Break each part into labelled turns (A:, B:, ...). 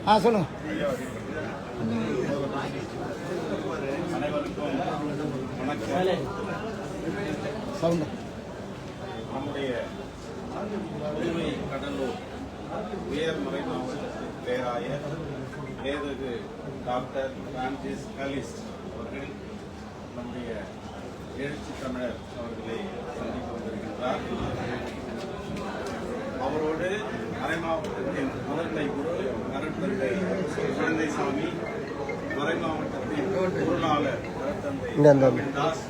A: சொல்லுங்க.
B: அனைவருக்கும் வணக்கம். நம்முடைய புதுவை கடலூர் உயர்மறை மாவட்டத்தின் பேராயர் மேதகு டாக்டர் பிரான்சிஸ் காலிஸ்ட் அவர்கள் நம்முடைய எழுச்சி தமிழர் அவர்களை சந்திக்க வந்திருக்கின்றார். அவரோடு மறை மாவட்டத்தின் முதன்மை குரு அருட்தந்தை குழந்தைசாமி, மறை மாவட்டத்தின் பொருளாளர் அருட்தந்தை தாஸ்,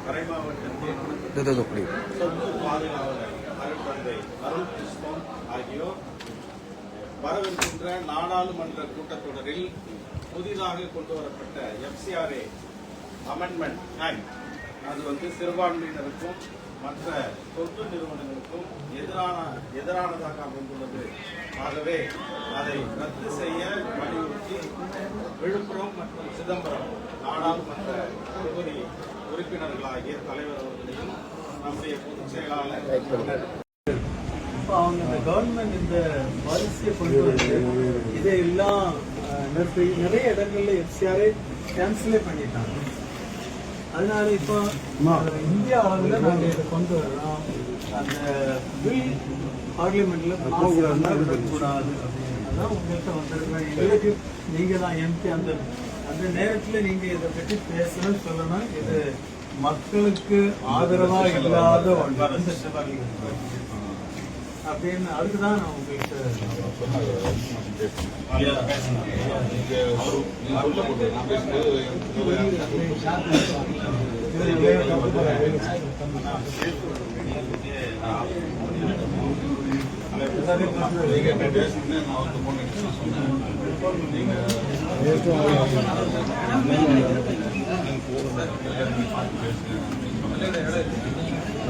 B: மறை மாவட்டத்தின் சொத்து பாதுகாவலர் அருட்தந்தை அருள் கிருஷ்ணன் ஆகியோர் வரவிருக்கின்ற நாடாளுமன்ற கூட்டத்தொடரில் புதிதாக கொண்டு வரப்பட்ட FCRA அமெண்ட்மெண்ட் ஆக்ட் அது சிறுபான்மையினருக்கும் மற்ற தொண்டு நிறுவனங்களுக்கும் எதிரானதாக அமைந்துள்ளது. ஆகவே அதை ரத்து செய்ய வலியுறுத்தி விழுப்புரம் மற்றும் சிதம்பரம் நாடாளுமன்ற தொகுதி உறுப்பினர்களாகிய தலைவர் அவர்களையும் நம்முடைய பொதுச் செயலாளர்
C: அவங்க இந்த கவர்மெண்ட் இந்த பாலிசியை கொண்டு வந்து இதையெல்லாம் நிறைய இடங்கள்ல FCRA கேன்சலே பண்ணிட்டாங்க. அதனால இப்போ இந்திய அளவில் நாங்கள் இதை கொண்டு வர்றோம். அந்த பில் பார்லிமெண்ட்ல விடக்கூடாது அப்படின்றதான் உங்கள்கிட்ட வந்திருக்கோம். எங்களுக்கு நீங்க தான் MP. அந்த அந்த நேரத்தில் நீங்க இதை பற்றி பேசணும்னு சொல்லணும். இது மக்களுக்கு ஆதரவா இல்லாத ஒன்று அப்படின்னு அதுக்குதான் நான் உங்களுக்கு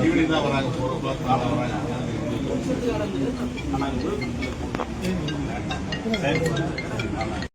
B: ஈவினிங் தான் வராங்க, 4 o'clock வராங்க. ஆனால்